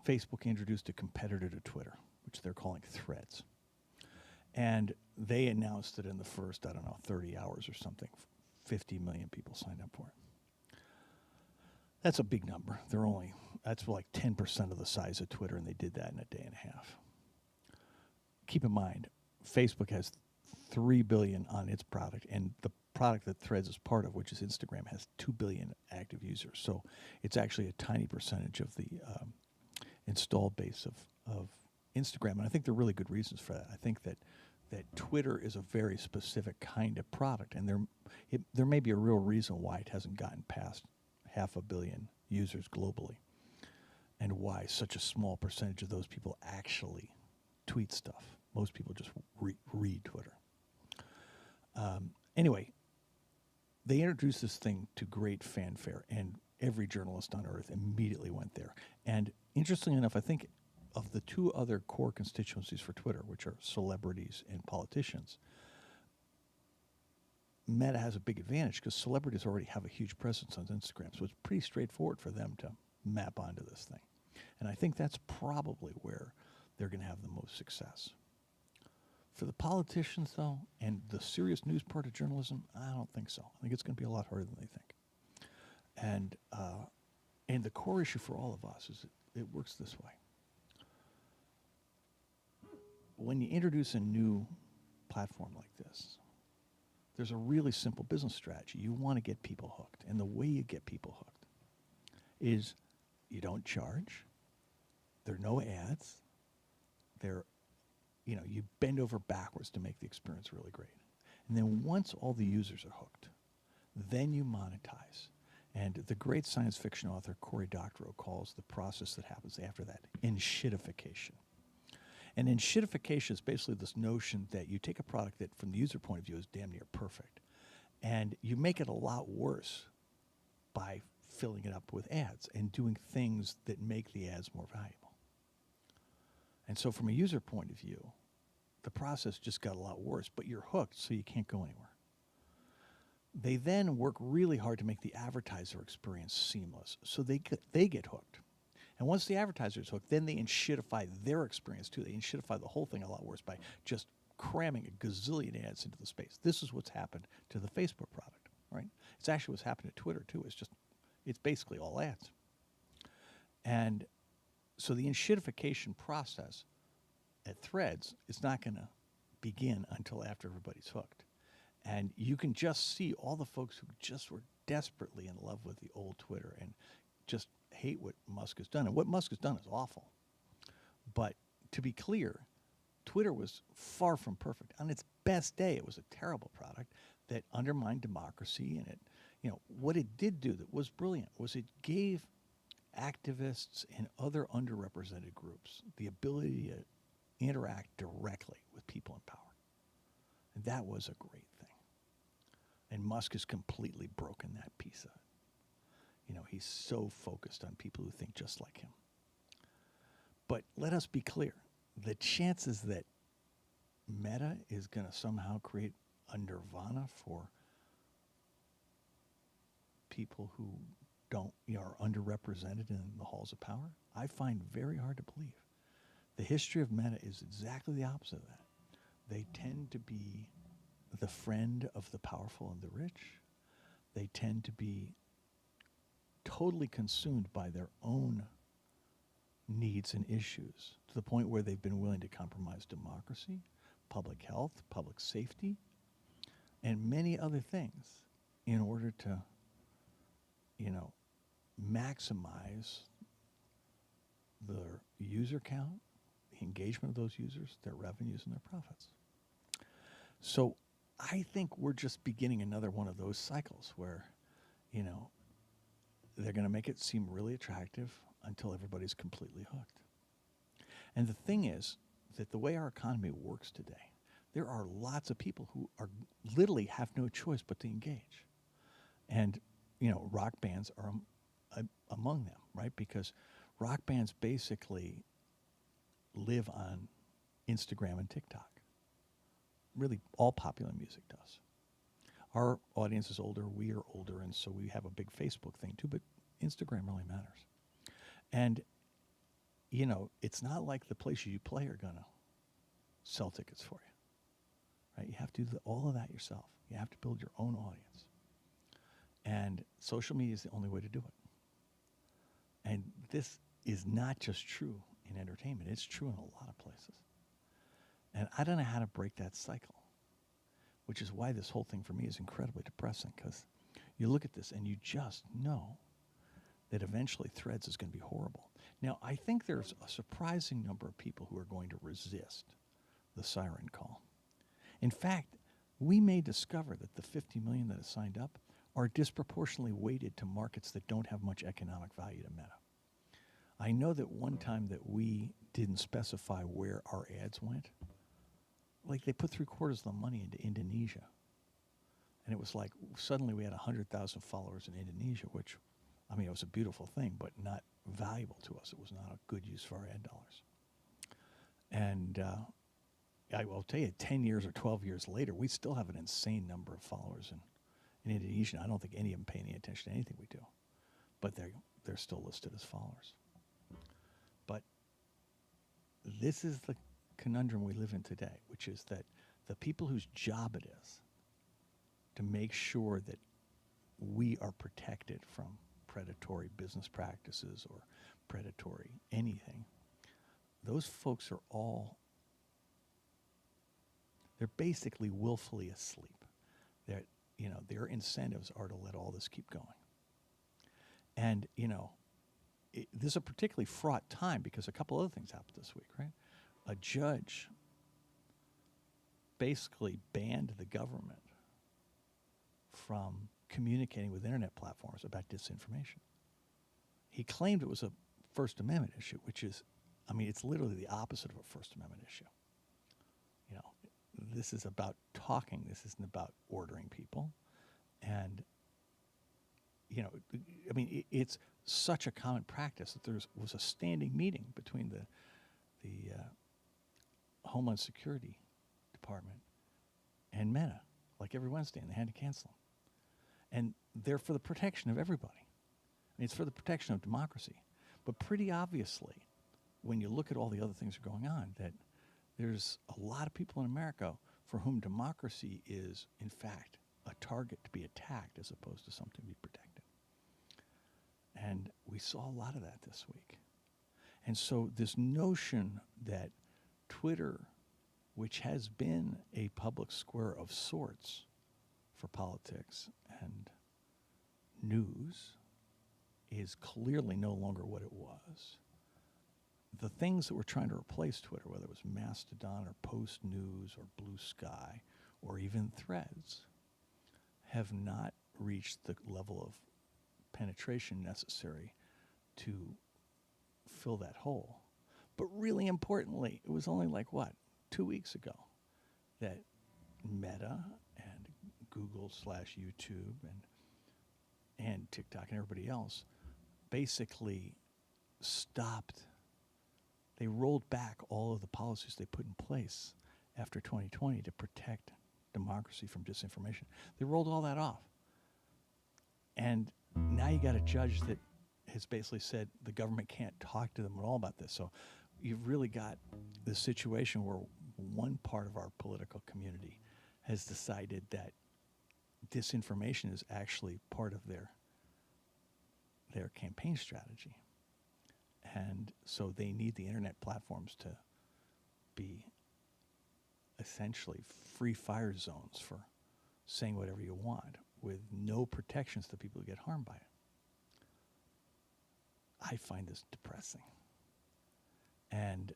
Facebook introduced a competitor to Twitter, which they're calling Threads. And they announced that in the first, 30 hours or something, 50 million people signed up for it. That's a big number. That's like 10% of the size of Twitter, and they did that in a day and a half. Keep in mind, Facebook has 3 billion on its product, and the product that Threads is part of, which is Instagram, has 2 billion active users. So it's actually a tiny percentage of the installed base of Instagram, and I think there are really good reasons for that. I think that Twitter is a very specific kind of product, and there may be a real reason why it hasn't gotten past 500 million users globally, and why such a small percentage of those people actually tweet stuff. Most people just read Twitter. Anyway, they introduced this thing to great fanfare, and every journalist on earth immediately went there. And interestingly enough, I think of the two other core constituencies for Twitter, which are celebrities and politicians, Meta has a big advantage because celebrities already have a huge presence on Instagram, so it's pretty straightforward for them to map onto this thing. And I think that's probably where they're going to have the most success. For the politicians, though, and the serious news part of journalism, I don't think so. I think it's going to be a lot harder than they think. And the core issue for all of us is it works this way. When you introduce a new platform like this, there's a really simple business strategy. You want to get people hooked. And the way you get people hooked is you don't charge. There are no ads. You bend over backwards to make the experience really great. And then once all the users are hooked, then you monetize. And the great science fiction author Cory Doctorow calls the process that happens after that enshittification. And enshittification is basically this notion that you take a product that from the user point of view is damn near perfect, and you make it a lot worse by filling it up with ads and doing things that make the ads more valuable. And so from a user point of view, the process just got a lot worse, but you're hooked, so you can't go anywhere. They then work really hard to make the advertiser experience seamless, so they get hooked. And once the advertiser's hooked, then they enshittify their experience too. They enshittify the whole thing a lot worse by just cramming a gazillion ads into the space. This is what's happened to the Facebook product, right? It's actually what's happened to Twitter too. It's basically all ads. And so the enshittification process at Threads is not going to begin until after everybody's hooked. And you can just see all the folks who just were desperately in love with the old Twitter and just hate what Musk has done. And what Musk has done is awful. But to be clear, Twitter was far from perfect. On its best day, it was a terrible product that undermined democracy. And what it did do that was brilliant was it gave activists and other underrepresented groups the ability to interact directly with people in power. And that was a great thing. And Musk has completely broken that piece of it. He's so focused on people who think just like him. But let us be clear. The chances that Meta is going to somehow create a nirvana for people who are underrepresented in the halls of power, I find very hard to believe. The history of Meta is exactly the opposite of that. They tend to be the friend of the powerful and the rich. They tend to be totally consumed by their own needs and issues to the point where they've been willing to compromise democracy, public health, public safety, and many other things in order to, maximize their user count, the engagement of those users, their revenues, and their profits. So I think we're just beginning another one of those cycles where, they're going to make it seem really attractive until everybody's completely hooked. And the thing is that the way our economy works today, there are lots of people who are literally have no choice but to engage. And, rock bands are among them, right? Because rock bands basically live on Instagram and TikTok. Really, all popular music does. Our audience is older, we are older, and so we have a big Facebook thing too, but Instagram really matters. And, it's not like the places you play are going to sell tickets for you, right? You have to do all of that yourself. You have to build your own audience. And social media is the only way to do it. And this is not just true in entertainment. It's true in a lot of places. And I don't know how to break that cycle, which is why this whole thing for me is incredibly depressing, because you look at this and you just know that eventually Threads is going to be horrible. Now, I think there's a surprising number of people who are going to resist the siren call. In fact, we may discover that the 50 million that have signed up are disproportionately weighted to markets that don't have much economic value to Meta. I know that one time that we didn't specify where our ads went, like they put 3/4 of the money into Indonesia. And it was like suddenly we had 100,000 followers in Indonesia, which, it was a beautiful thing, but not valuable to us. It was not a good use for our ad dollars. And I will tell you, 10 years or 12 years later, we still have an insane number of followers in Indonesia. I don't think any of them pay any attention to anything we do. But they're still listed as followers. But this is the conundrum we live in today, which is that the people whose job it is to make sure that we are protected from predatory business practices or predatory anything, those folks are they're basically willfully asleep. that, their incentives are to let all this keep going. And, this is a particularly fraught time because a couple other things happened this week, right? A judge basically banned the government from communicating with internet platforms about disinformation. He claimed it was a First Amendment issue, which is, it's literally the opposite of a First Amendment issue. This is about talking. This isn't about ordering people. And, it's such a common practice that there was a standing meeting between the Homeland Security Department and Meta, like every Wednesday, and they had to cancel them. And they're for the protection of everybody. It's for the protection of democracy. But pretty obviously, when you look at all the other things that are going on, that there's a lot of people in America for whom democracy is, in fact, a target to be attacked as opposed to something to be protected. And we saw a lot of that this week. And so this notion that Twitter, which has been a public square of sorts for politics and news, is clearly no longer what it was. The things that were trying to replace Twitter, whether it was Mastodon or Post News or Blue Sky or even Threads, have not reached the level of penetration necessary to fill that hole. But really importantly, it was only 2 weeks ago that Meta and Google/YouTube and TikTok and everybody else basically stopped. They rolled back all of the policies they put in place after 2020 to protect democracy from disinformation. They rolled all that off. And now you got a judge that has basically said the government can't talk to them at all about this. So you've really got this situation where one part of our political community has decided that disinformation is actually part of their campaign strategy. And so they need the internet platforms to be essentially free fire zones for saying whatever you want with no protections to people who get harmed by it. I find this depressing. And,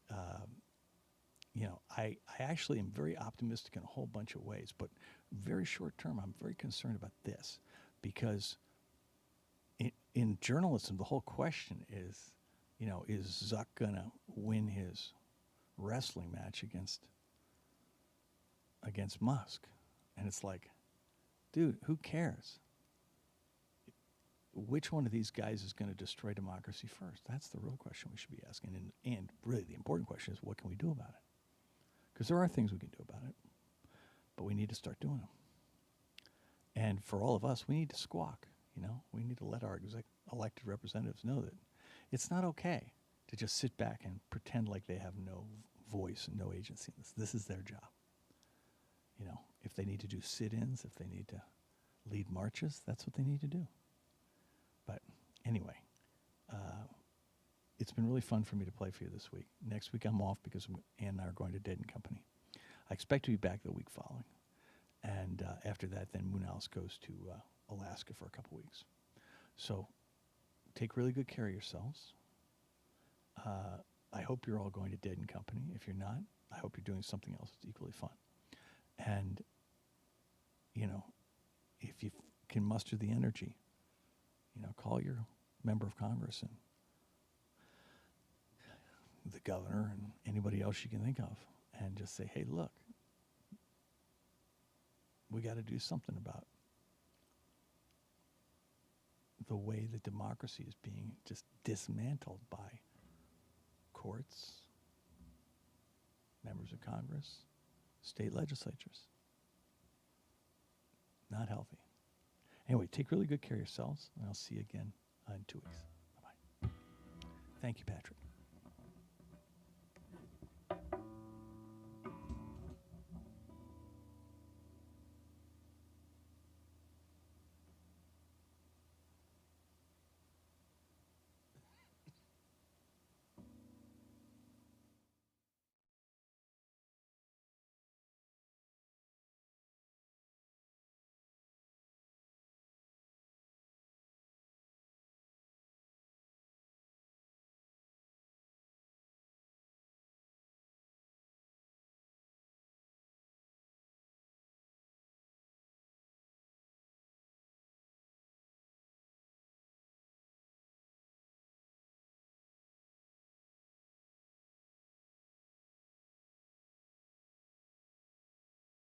I actually am very optimistic in a whole bunch of ways, but very short term, I'm very concerned about this because in journalism, the whole question is, is Zuck going to win his wrestling match against Musk? And it's like, dude, who cares? Which one of these guys is going to destroy democracy first? That's the real question we should be asking. And really the important question is, what can we do about it? Because there are things we can do about it, but we need to start doing them. And for all of us, we need to squawk. We need to let our elected representatives know that it's not okay to just sit back and pretend like they have no voice and no agency in this. This is their job. If they need to do sit-ins, if they need to lead marches, that's what they need to do. But anyway, it's been really fun for me to play for you this week. Next week I'm off because Ann and I are going to Dead & Company. I expect to be back the week following. And after that, then Moonalice goes to Alaska for a couple weeks. So take really good care of yourselves. I hope you're all going to Dead & Company. If you're not, I hope you're doing something else that's equally fun. And, if you can muster the energy, call your member of Congress and the governor and anybody else you can think of and just say, hey, look, we got to do something about the way that democracy is being just dismantled by courts, members of Congress, state legislatures. Not healthy. Anyway, take really good care of yourselves, and I'll see you again in 2 weeks. Bye-bye. Thank you, Patrick.